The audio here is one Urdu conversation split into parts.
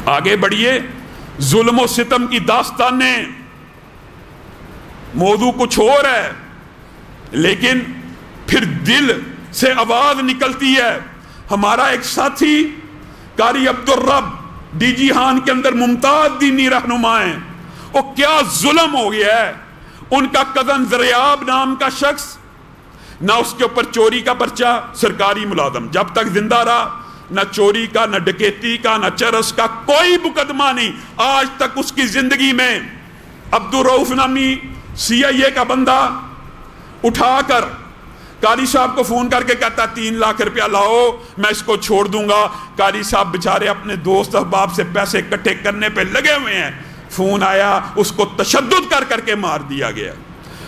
آگے بڑھیے، ظلم و ستم کی داستانیں، موضوع کچھ اور ہے لیکن پھر دل سے آواز نکلتی ہے۔ ہمارا ایک ساتھی قاری عبدالرب ڈی جی ہان کے اندر ممتاز دینی رہنما ہیں، وہ کیا ظلم ہو گیا ہے۔ ان کا کزن زریاب نام کا شخص، نہ اس کے اوپر چوری کا پرچہ، سرکاری ملازم جب تک زندہ رہا، نہ چوری کا، نہ ڈکیتی کا، نہ چرس کا کوئی مقدمہ نہیں آج تک اس کی زندگی میں۔ عبدالرؤف نامی سی آئی اے کا بندہ اٹھا کر قاری صاحب کو فون کر کے کہتا 3 لاکھ روپیہ لاؤ میں اس کو چھوڑ دوں گا۔ قاری صاحب بیچارے اپنے دوست احباب سے پیسے اکٹھے کرنے پہ لگے ہوئے ہیں، فون آیا، اس کو تشدد کر کر کے مار دیا گیا۔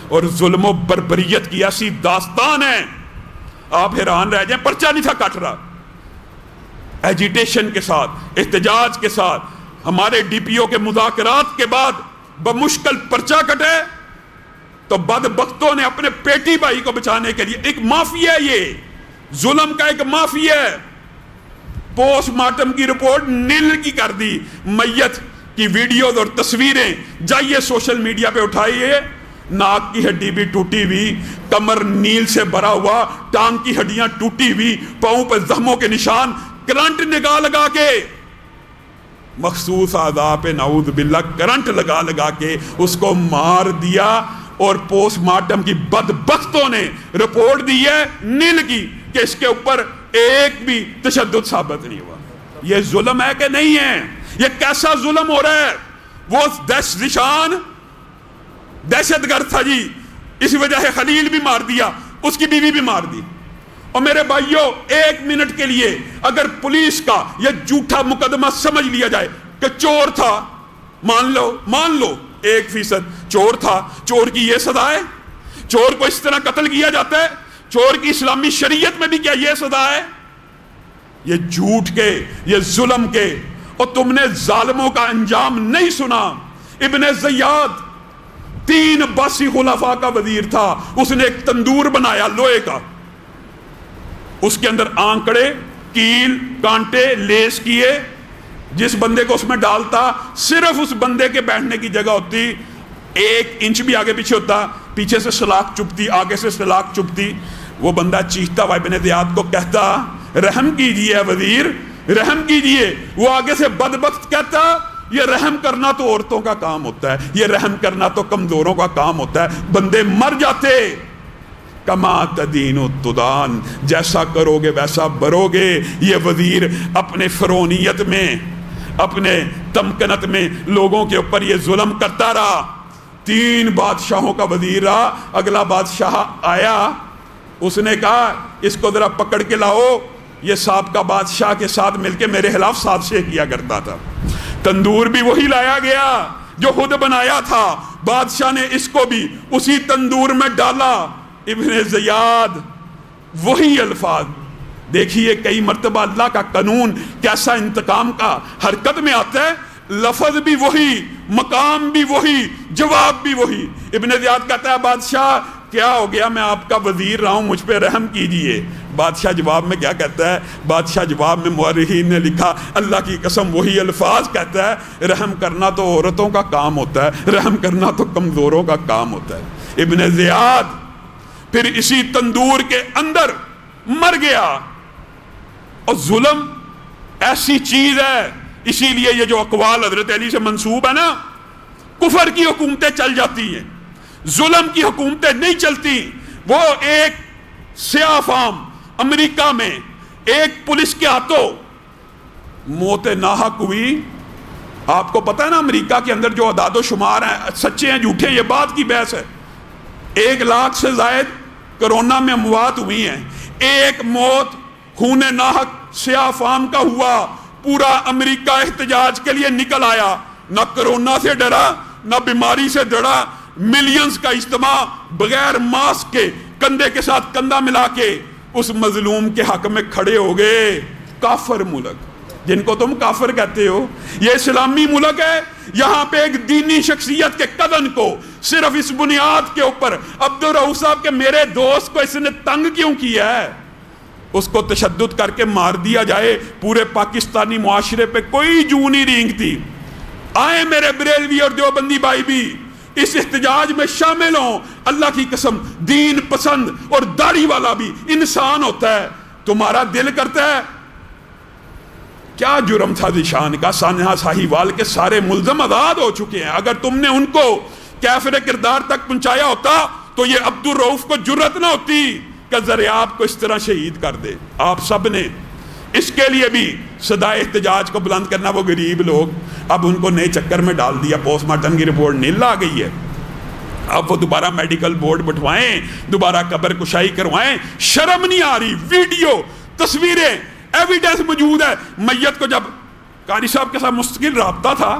اور ظلم و بربریت کی ایسی داستان ہے آپ حیران رہ جائیں۔ پرچہ نہیں تھا کٹ رہا، ایجیٹیشن کے ساتھ، احتجاج کے ساتھ، ہمارے ڈی پی او کے مذاکرات کے بعد بمشکل پرچہ کٹے تو بدبختوں نے اپنے پیٹی بھائی کو بچانے کے لیے، ایک مافیا ہے، یہ ظلم کا ایک مافیا ہے، پوسٹ مارٹم کی رپورٹ نیل کی کر دی، میت کی ویڈیوز اور تصویریں جائیے سوشل میڈیا پہ اٹھائیے، ناک کی ہڈی بھی ٹوٹی ہوئی، کمر نیل سے بھرا ہوا، ٹانگ کی ہڈیاں ٹوٹی ہوئی، پاؤں پہ زخموں کے نشان، کرنٹ نگاہ لگا کے، مخصوص اعضاء پہ نعوذ باللہ کرنٹ لگا کے اس کو مار دیا۔ اور پوسٹ مارٹم کی بدبختوں نے رپورٹ دی ہے نیل کی کہ اس کے اوپر ایک بھی تشدد ثابت نہیں ہوا۔ یہ ظلم ہے کہ نہیں ہے؟ یہ کیسا ظلم ہو رہا ہے؟ وہ دہشت گرد تھا جی، اس وجہ سے خلیل بھی مار دیا، اس کی بیوی بھی مار دی۔ اور میرے بھائیوں، 1 منٹ کے لیے اگر پولیس کا یہ جھوٹا مقدمہ سمجھ لیا جائے کہ چور تھا، مان لو 1% چور تھا، چور کی یہ سزا ہے؟ چور کو اس طرح قتل کیا جاتا ہے؟ چور کی اسلامی شریعت میں بھی کیا یہ سزا ہے؟ یہ جھوٹ کے، یہ ظلم کے۔ اور تم نے ظالموں کا انجام نہیں سنا۔ ابن زیاد 3 عباسی خلفاء کا وزیر تھا، اس نے ایک تندور بنایا لوہے کا، اس کے اندر آنکڑے، کیل، کانٹے لیس کیے، جس بندے کو اس میں ڈالتا صرف اس بندے کے بیٹھنے کی جگہ ہوتی، 1 انچ بھی آگے پیچھے ہوتا، پیچھے سے سلاخ چپتی، آگے سے سلاخ چپتی، وہ بندہ چیختا ہوا ابن زیاد کو کہتا رحم کیجئے وزیر، رحم کیجئے۔ وہ آگے سے بدبخت کہتا یہ رحم کرنا تو عورتوں کا کام ہوتا ہے، یہ رحم کرنا تو کمزوروں کا کام ہوتا ہے۔ بندے مر جاتے۔ کما تدین تدان، جیسا کرو گے ویسا برو گے۔ یہ وزیر اپنے فرعونیت میں، اپنے تمکنت میں لوگوں کے اوپر یہ ظلم کرتا رہا۔ 3 بادشاہوں کا وزیر رہا۔ اگلا بادشاہ آیا، اس نے کہا اس کو ذرا پکڑ کے لاؤ، یہ سابقہ بادشاہ کے ساتھ مل کے میرے خلاف سازشیں کیا کرتا تھا۔ تندور بھی وہی لایا گیا جو خود بنایا تھا، بادشاہ نے اس کو بھی اسی تندور میں ڈالا۔ ابن زیاد وہی الفاظ، دیکھیے کئی مرتبہ اللہ کا قانون کیسا انتقام کا حرکت میں آتا ہے، لفظ بھی وہی، مقام بھی وہی، جواب بھی وہی۔ ابن زیاد کہتا ہے بادشاہ کیا ہو گیا، میں آپ کا وزیر رہا ہوں، مجھ پہ رحم کیجئے۔ بادشاہ جواب میں کیا کہتا ہے؟ بادشاہ جواب میں مورخین نے لکھا اللہ کی قسم وہی الفاظ کہتا ہے، رحم کرنا تو عورتوں کا کام ہوتا ہے، رحم کرنا تو کمزوروں کا کام ہوتا ہے۔ ابن زیاد پھر اسی تندور کے اندر مر گیا۔ اور ظلم ایسی چیز ہے، اسی لیے یہ جو اقوال حضرت علی سے منسوب ہے نا، کفر کی حکومتیں چل جاتی ہیں، ظلم کی حکومتیں نہیں چلتی۔ وہ ایک سیاہ فام امریکہ میں ایک پولیس کے ہاتھوں موت ناحق ہوئی۔ آپ کو پتہ ہے نا امریکہ کے اندر جو اعداد و شمار ہیں، سچے ہیں جھوٹے ہیں یہ بات کی بحث ہے، 1 لاکھ سے زائد کرونا میں اموات ہوئی ہیں۔ ایک موت خون ناحق سیاہ فام کا ہوا، پورا امریکہ احتجاج کے لیے نکل آیا، نہ کرونا سے ڈرا نہ بیماری سے ڈرا۔ ملینز کا اجتماع بغیر ماسک کے، کندھے کے ساتھ کندھا ملا کے اس مظلوم کے حق میں کھڑے ہو گئے۔ کافر ملک جن کو تم کافر کہتے ہو، یہ اسلامی ملک ہے، یہاں پہ ایک دینی شخصیت کے قدم کو صرف اس بنیاد کے اوپر عبدالرؤف صاحب کے میرے دوست کو اس نے تنگ کیوں کیا ہے؟ اس کو تشدد کر کے مار دیا جائے، پورے پاکستانی معاشرے پہ کوئی جو نہیں رینگتی۔ آئیں میرے بریلوی اور دیوبندی بھائی بھی اس احتجاج میں شامل ہوں۔ اللہ کی قسم دین پسند اور داڑھی والا بھی انسان ہوتا ہے۔ تمہارا دل کرتا ہے، کیا جرم تھا ذیشان کا، سانحہ ساہیوال کے سارے ملزم آزاد ہو چکے ہیں، اگر تم نے ان کو کیفر کردار تک پہنچایا ہوتا تو یہ عبدالرؤف کو جرت نہ ہوتی کہ ذریعہ کو اس طرح شہید کر دے۔ آپ سب نے اس کے لیے بھی صدائے احتجاج کو بلند کرنا، وہ غریب لوگ اب ان کو نئے چکر میں ڈال دیا، پوسٹ مارٹم کی رپورٹ نیل آ گئی ہے، اب وہ دوبارہ میڈیکل بورڈ بٹھوائیں، دوبارہ قبر کشائی کروائیں۔ شرم نہیں آ رہی؟ ویڈیو، تصویریں، ایویڈنس موجود ہے۔ میت کو جب قاری صاحب کے ساتھ مستقل رابطہ تھا،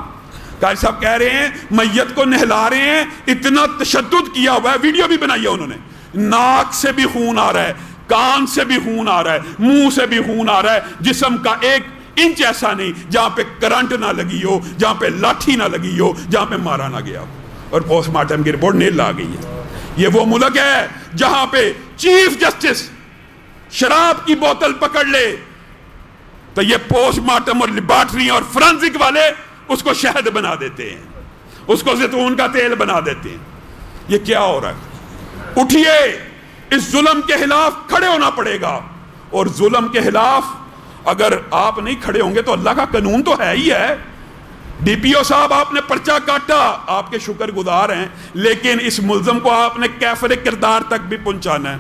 قاری صاحب کہہ رہے ہیں میت کو نہلا رہے ہیں، اتنا تشدد کیا ہوا ہے، ویڈیو بھی بنائی ہے انہوں نے، ناک سے بھی خون آ رہا ہے، کان سے بھی خون آ رہا ہے، منہ سے بھی خون آ رہا ہے، جسم کا 1 انچ ایسا نہیں جہاں پہ کرنٹ نہ لگی ہو، جہاں پہ لاٹھی نہ لگی ہو، جہاں پہ مارا نہ گیا ہو، اور پوسٹ مارٹم کی رپورٹ نیل آ گئی ہے۔ یہ وہ ملک ہے جہاں پہ چیف جسٹس شراب کی بوتل پکڑ لے تو یہ پوسٹ مارٹم اور لیبارٹری اور فرانزک والے اس کو شہد بنا دیتے ہیں، اس کو زیتون کا تیل بنا دیتے ہیں۔ یہ کیا ہو رہا ہے؟ اٹھئے، اس ظلم کے خلاف کھڑے ہونا پڑے گا، اور ظلم کے خلاف اگر آپ نہیں کھڑے ہوں گے تو اللہ کا قانون تو ہے ہی ہے۔ ڈی پی او صاحب آپ نے پرچہ کاٹا، آپ کے شکر گزار ہیں، لیکن اس ملزم کو آپ نے کیفر کردار تک بھی پہنچانا ہے۔